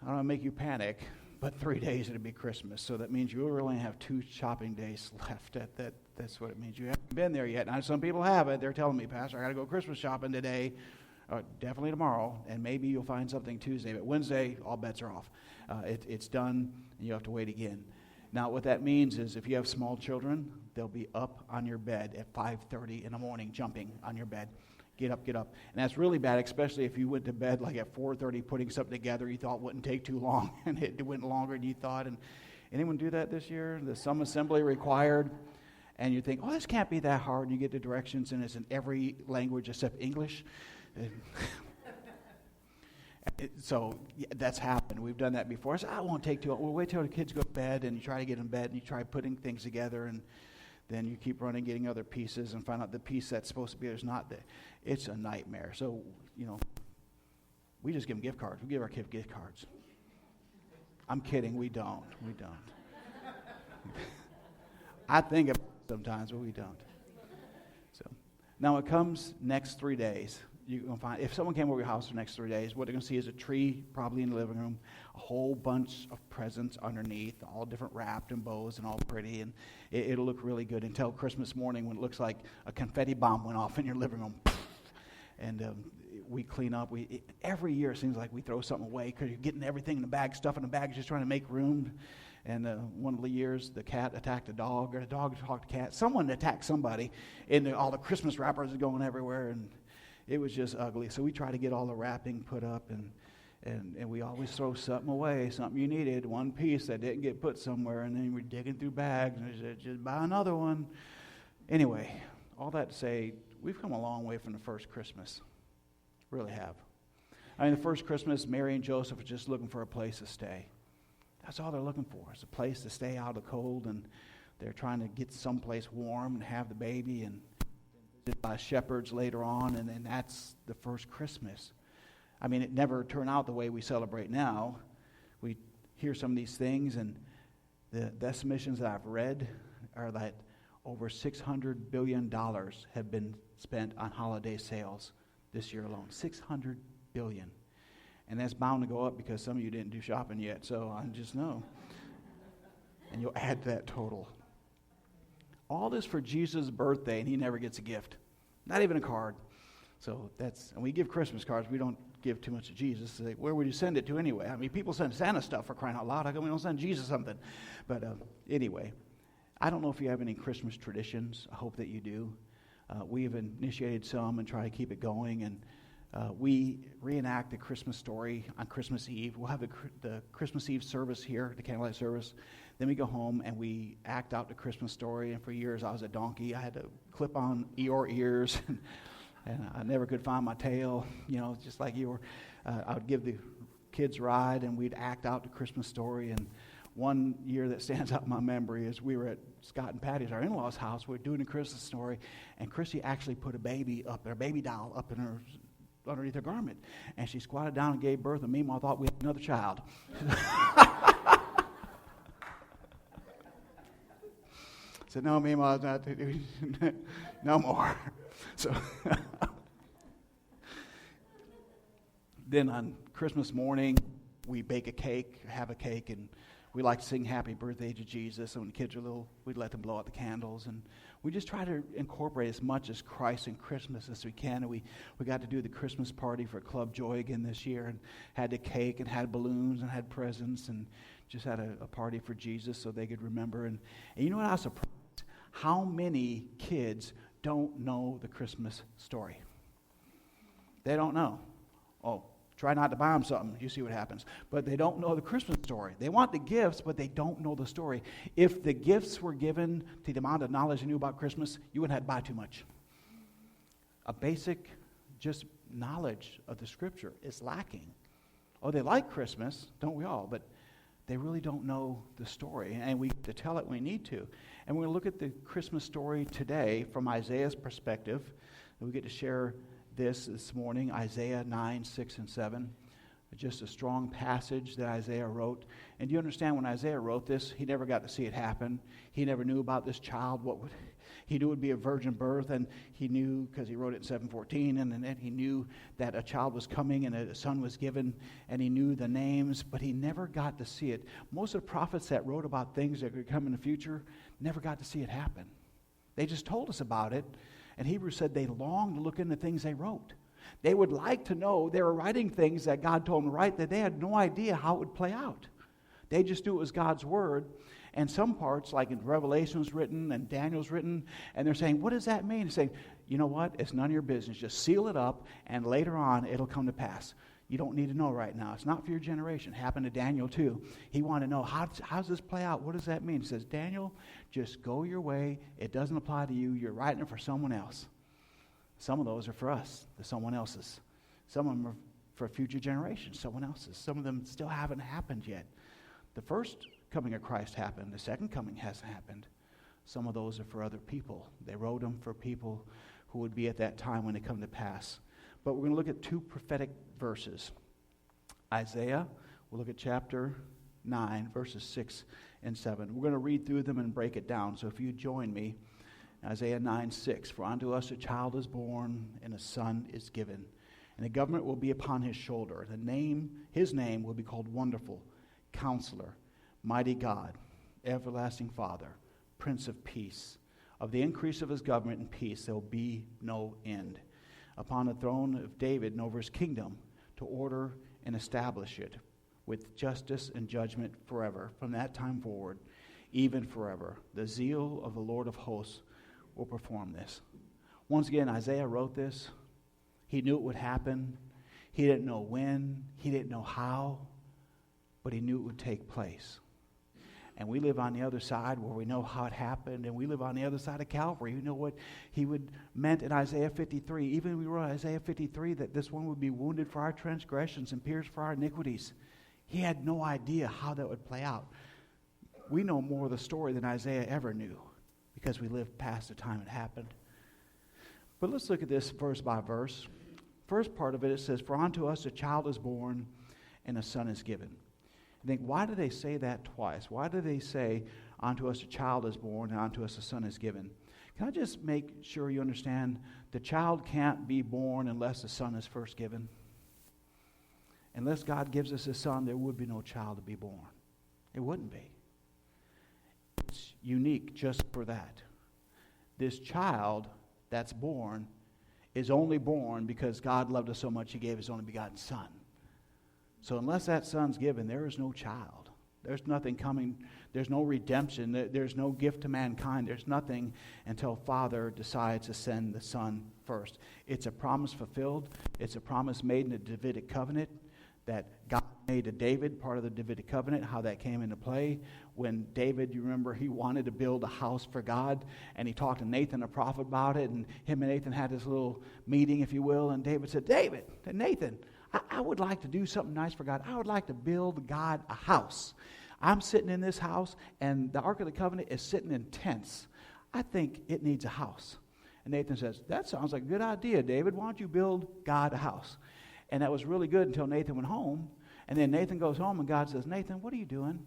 I don't want to make you panic, but 3 days it'll be Christmas. So that means you really only have 2 shopping days left. That's what it means. You haven't been there yet. Now, some people have it. They're telling me, Pastor, I got to go Christmas shopping today. Definitely tomorrow, and maybe you'll find something Tuesday. But Wednesday, all bets are off. It's done, and you have to wait again. Now, what that means is if you have small children, they'll be up on your bed at 5:30 in the morning, jumping on your bed. Get up, get up. And that's really bad, especially if you went to bed like at 4:30 putting something together you thought wouldn't take too long, and it went longer than you thought. And anyone do that this year? The some assembly required, and you think, oh, this can't be that hard, and you get the directions, and it's in every language except English. So that's happened. We've done that before. So I won't take too long. We'll wait till the kids go to bed, and you try to get in bed, and you try putting things together, and then you keep running, getting other pieces, and find out the piece that's supposed to be there's not there. It's a nightmare. So, we just give them gift cards. We give our kids gift cards. I'm kidding. We don't. I think about it sometimes, but we don't. So now it comes next 3 days. You're going to find, if someone came over your house for the next 3 days, what they're going to see is a tree, probably in the living room, a whole bunch of presents underneath, all different wrapped and bows and all pretty, and it'll look really good until Christmas morning when it looks like a confetti bomb went off in your living room. And we clean up. Every year it seems like we throw something away because you're getting everything in the bag, stuff in the bag, just trying to make room. And one of the years, the cat attacked a dog, or the dog attacked a cat. Someone attacked somebody, and all the Christmas wrappers are going everywhere, and it was just ugly. So we try to get all the wrapping put up, and we always throw something away, something you needed, one piece that didn't get put somewhere, and then we're digging through bags, and just buy another one. Anyway, all that to say, we've come a long way from the first Christmas. Really have. I mean, the first Christmas, Mary and Joseph were just looking for a place to stay. That's all they're looking for, is a place to stay out of the cold, and they're trying to get someplace warm and have the baby, and by shepherds later on, and then that's the first Christmas. I mean, it never turned out the way we celebrate now. We hear some of these things, and the estimations that I've read are that over $600 billion have been spent on holiday sales this year alone. $600 billion. And that's bound to go up because some of you didn't do shopping yet, so I just know. And you'll add to that total. All this for Jesus' birthday, and he never gets a gift. Not even a card. So and we give Christmas cards. We don't give too much to Jesus. Like, where would you send it to anyway? I mean, people send Santa stuff for crying out loud. How come we don't send Jesus something? But anyway, I don't know if you have any Christmas traditions. I hope that you do. We have initiated some and try to keep it going. And we reenact the Christmas story on Christmas Eve. We'll have the Christmas Eve service here, the candlelight service. Then we go home and we act out the Christmas story. And for years I was a donkey. I had to clip on your ears, and I never could find my tail. Just like you were. I would give the kids a ride, and we'd act out the Christmas story. And one year that stands out in my memory is we were at Scott and Patty's, our in-laws' house. We were doing the Christmas story, and Chrissy actually put a baby doll up in her underneath her garment, and she squatted down and gave birth, and meanwhile I thought we had another child. Said, no, meanwhile, not no more. So then on Christmas morning, we bake a cake, have a cake, and we like to sing Happy Birthday to Jesus. And when the kids are little, we'd let them blow out the candles. And we just try to incorporate as much as Christ and Christmas as we can. And we got to do the Christmas party for Club Joy again this year, and had the cake and had balloons and had presents and just had a party for Jesus so they could remember. And you know what, I was surprised how many kids don't know the Christmas story. They don't know. Oh, try not to buy them something. You see what happens. But they don't know the Christmas story. They want the gifts, but they don't know the story. If the gifts were given to the amount of knowledge you knew about Christmas, you wouldn't have to buy too much. A basic just knowledge of the Scripture is lacking. Oh, they like Christmas, don't we all? But they really don't know the story, and we get to tell it when we need to. And we're going to look at the Christmas story today from Isaiah's perspective. And we get to share this morning, Isaiah 9, 6, and 7. Just a strong passage that Isaiah wrote. And do you understand, when Isaiah wrote this, he never got to see it happen. He never knew about this child. He knew it would be a virgin birth, and he knew, because he wrote it in 7:14, and then he knew that a child was coming and a son was given, and he knew the names, but he never got to see it. Most of the prophets that wrote about things that could come in the future never got to see it happen. They just told us about it, and Hebrews said they longed to look into things they wrote. They would like to know. They were writing things that God told them to write that they had no idea how it would play out. They just knew it was God's word. And some parts, like in Revelation was written and Daniel's written, and they're saying, what does that mean? They're saying, you know what? It's none of your business. Just seal it up, and later on it'll come to pass. You don't need to know right now. It's not for your generation. It happened to Daniel too. He wanted to know, how does this play out? What does that mean? He says, Daniel, just go your way. It doesn't apply to you. You're writing it for someone else. Some of those are for us, the someone else's. Some of them are for future generations, someone else's. Some of them still haven't happened yet. The first coming of Christ happened. The second coming hasn't happened. Some of those are for other people. They wrote them for people who would be at that time when they come to pass. But we're going to look at two prophetic verses. Isaiah, we'll look at chapter 9, verses 6 and 7. We're going to read through them and break it down. So if you join me, Isaiah 9:6, for unto us a child is born, and a son is given, and the government will be upon his shoulder. His name will be called Wonderful, Counselor, Mighty God, Everlasting Father, Prince of Peace. Of the increase of his government and peace there will be no end. Upon the throne of David and over his kingdom, to order and establish it with justice and judgment forever. From that time forward, even forever, the zeal of the Lord of hosts will perform this. Once again, Isaiah wrote this. He knew it would happen. He didn't know when. He didn't know how. But he knew it would take place. And we live on the other side where we know how it happened. And we live on the other side of Calvary. We know what he meant in Isaiah 53. Even we wrote Isaiah 53 that this one would be wounded for our transgressions and pierced for our iniquities. He had no idea how that would play out. We know more of the story than Isaiah ever knew, because we lived past the time it happened. But let's look at this verse by verse. First part of it, it says, for unto us a child is born, and a son is given. I think, why do they say that twice? Why do they say, unto us a child is born, and unto us a son is given? Can I just make sure you understand, the child can't be born unless the son is first given? Unless God gives us a son, there would be no child to be born. It wouldn't be. It's unique just for that. This child that's born is only born because God loved us so much he gave his only begotten son. So unless that son's given, there is no child. There's nothing coming. There's no redemption. There's no gift to mankind. There's nothing until Father decides to send the Son first. It's a promise fulfilled. It's a promise made in the Davidic covenant that God made to David, part of the Davidic covenant, how that came into play. When David, you remember, he wanted to build a house for God, and he talked to Nathan, the prophet, about it, and him and Nathan had this little meeting, if you will, and David said, Nathan, I would like to do something nice for God. I would like to build God a house. I'm sitting in this house, and the Ark of the Covenant is sitting in tents. I think it needs a house. And Nathan says, that sounds like a good idea, David. Why don't you build God a house? And that was really good until Nathan went home. And then Nathan goes home, and God says, Nathan, what are you doing?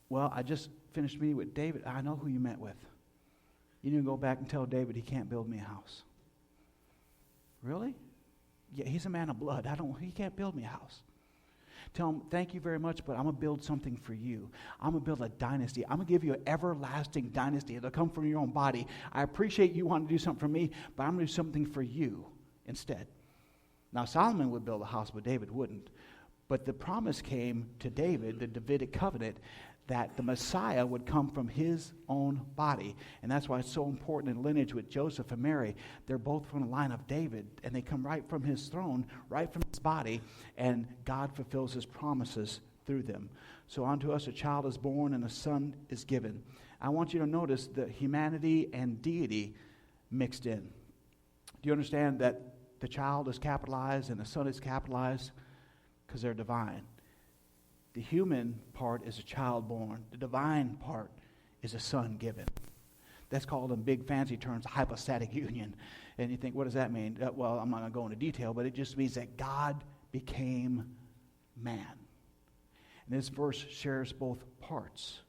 Well, I just finished meeting with David. I know who you met with. You need to go back and tell David he can't build me a house. Really? Yeah, he's a man of blood. He can't build me a house. Tell him, thank you very much, but I'm going to build something for you. I'm going to build a dynasty. I'm going to give you an everlasting dynasty. It'll come from your own body. I appreciate you wanting to do something for me, but I'm going to do something for you instead. Now, Solomon would build a house, but David wouldn't. But the promise came to David, the Davidic covenant, that the Messiah would come from his own body. And that's why it's so important in lineage with Joseph and Mary. They're both from the line of David, and they come right from his throne, right from his body, and God fulfills his promises through them. So unto us a child is born, and a son is given. I want you to notice the humanity and deity mixed in. Do you understand that the child is capitalized and the son is capitalized? Because they're divine. The human part is a child born. The divine part is a son given. That's called, in big fancy terms, a hypostatic union. And you think, what does that mean? Well, I'm not going to go into detail, but it just means that God became man. And this verse shares both parts,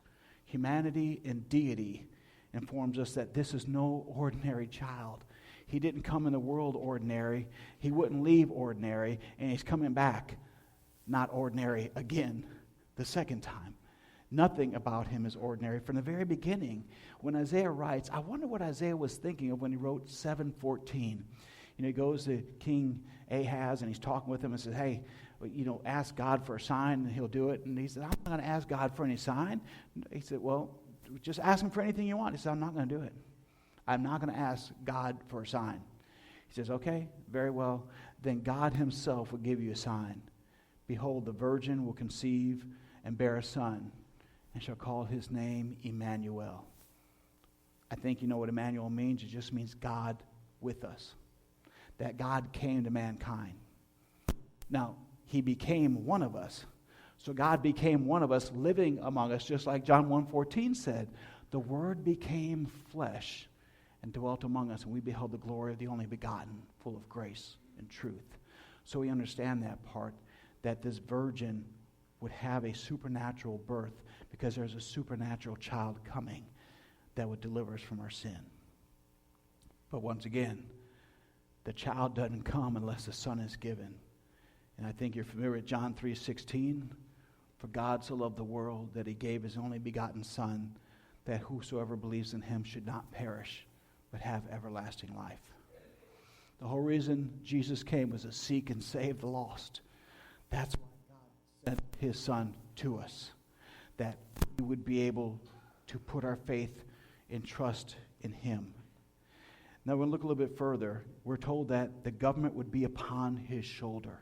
humanity and deity, informs us that this is no ordinary child. He didn't come in the world ordinary. He wouldn't leave ordinary, and he's coming back not ordinary again the second time. Nothing about him is ordinary. From the very beginning, when Isaiah writes, I wonder what Isaiah was thinking of when he wrote 7:14. He goes to King Ahaz, and he's talking with him and says, hey, ask God for a sign, and he'll do it. And he said, I'm not going to ask God for any sign. He said, well, just ask him for anything you want. He said, I'm not going to do it. I'm not going to ask God for a sign. He says, okay, very well. Then God himself will give you a sign. Behold, the virgin will conceive and bear a son, and shall call his name Emmanuel. I think you know what Emmanuel means. It just means God with us. That God came to mankind. Now, he became one of us. So God became one of us, living among us, just like John 1:14 said. The Word became flesh and dwelt among us, and we beheld the glory of the only begotten, full of grace and truth. So we understand that part, that this virgin would have a supernatural birth because there's a supernatural child coming that would deliver us from our sin. But once again, the child doesn't come unless the Son is given. And I think you're familiar with John 3:16. For God so loved the world that he gave his only begotten Son, that whosoever believes in him should not perish, but have everlasting life. The whole reason Jesus came was to seek and save the lost. That's why God sent his Son to us, that we would be able to put our faith and trust in him. Now, we're going to look a little bit further. We're told that the government would be upon his shoulder.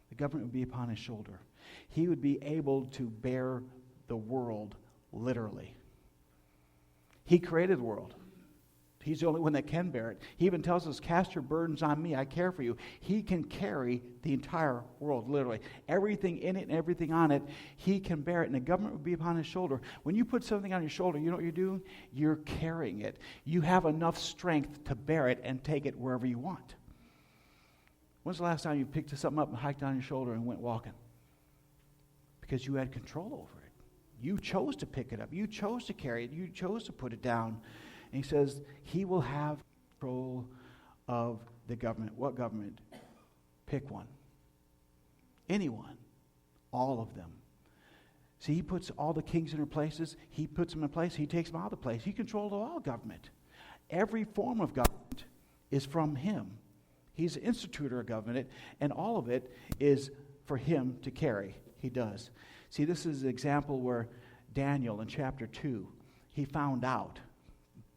The government would be upon his shoulder. He would be able to bear the world literally. He created the world. He's the only one that can bear it. He even tells us, cast your burdens on me, I care for you. He can carry the entire world, literally. Everything in it and everything on it, he can bear it. And the government would be upon his shoulder. When you put something on your shoulder, you know what you're doing? You're carrying it. You have enough strength to bear it and take it wherever you want. When's the last time you picked something up and hiked on your shoulder and went walking? Because you had control over it. You chose to pick it up. You chose to carry it. You chose to put it down. And he says he will have control of the government. What government? Pick one. Anyone. All of them. See, he puts all the kings in their places. He puts them in place. He takes them out of the place. He controls all government. Every form of government is from him. He's the institutor of government, and all of it is for him to carry. He does. See, this is an example where Daniel in chapter 2, he found out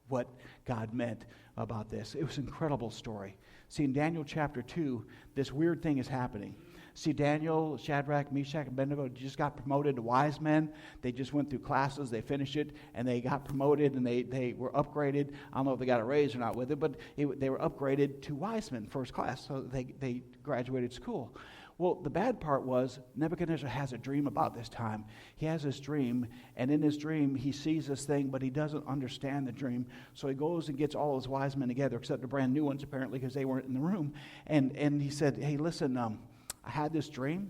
what God meant about this. It was an incredible story. See, in Daniel chapter 2, this weird thing is happening. See, Daniel, Shadrach, Meshach, and Abednego just got promoted to wise men. They just went through classes, they finished it, and they got promoted, and they were upgraded. I don't know if they got a raise or not with it, but they were upgraded to wise men, first class, so they graduated school. Well, the bad part was Nebuchadnezzar has a dream about this time. He has this dream, and in his dream, he sees this thing, but he doesn't understand the dream. So he goes and gets all his wise men together, except the brand new ones, apparently, because they weren't in the room. And he said, hey, listen, I had this dream,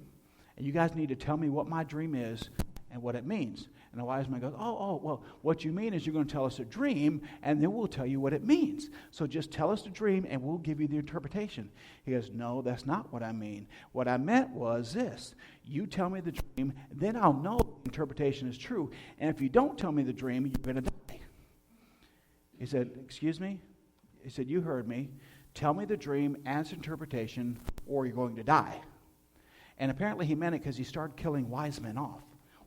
and you guys need to tell me what my dream is and what it means. And the wise man goes, well, what you mean is you're going to tell us a dream, and then we'll tell you what it means. So just tell us the dream, and we'll give you the interpretation. He goes, no, that's not what I mean. What I meant was this. You tell me the dream, then I'll know the interpretation is true. And if you don't tell me the dream, you're going to die. He said, excuse me? He said, you heard me. Tell me the dream and its interpretation, or you're going to die. And apparently he meant it because he started killing wise men off.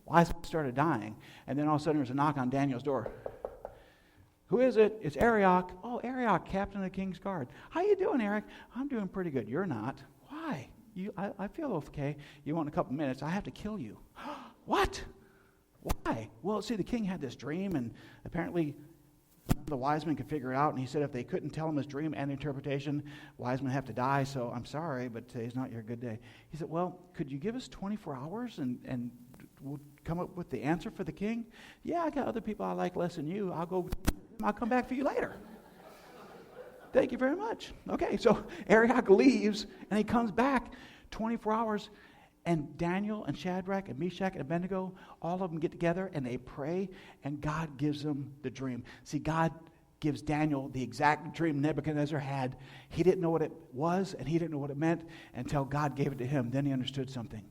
Wise men started dying, and then all of a sudden there's a knock on Daniel's door. Who is it? It's Arioch. Oh, Arioch, captain of the king's guard. How you doing, Eric? I'm doing pretty good. You're not. Why? I feel okay. You want a couple minutes? I have to kill you. What? Why? Well, see, the king had this dream, and apparently the wise men could figure it out, and he said if they couldn't tell him his dream and interpretation, wise men have to die, so I'm sorry, but today's not your good day. He said, well, could you give us 24 hours and we'll come up with the answer for the king? Yeah, I got other people I like less than you. I'll come back for you later. Thank you very much. Okay, so Arioch leaves, and he comes back 24 hours, And Daniel and Shadrach and Meshach and Abednego, all of them get together and they pray, and God gives them the dream. See, God gives Daniel the exact dream Nebuchadnezzar had. He didn't know what it was, and he didn't know what it meant until God gave it to him. Then he understood something.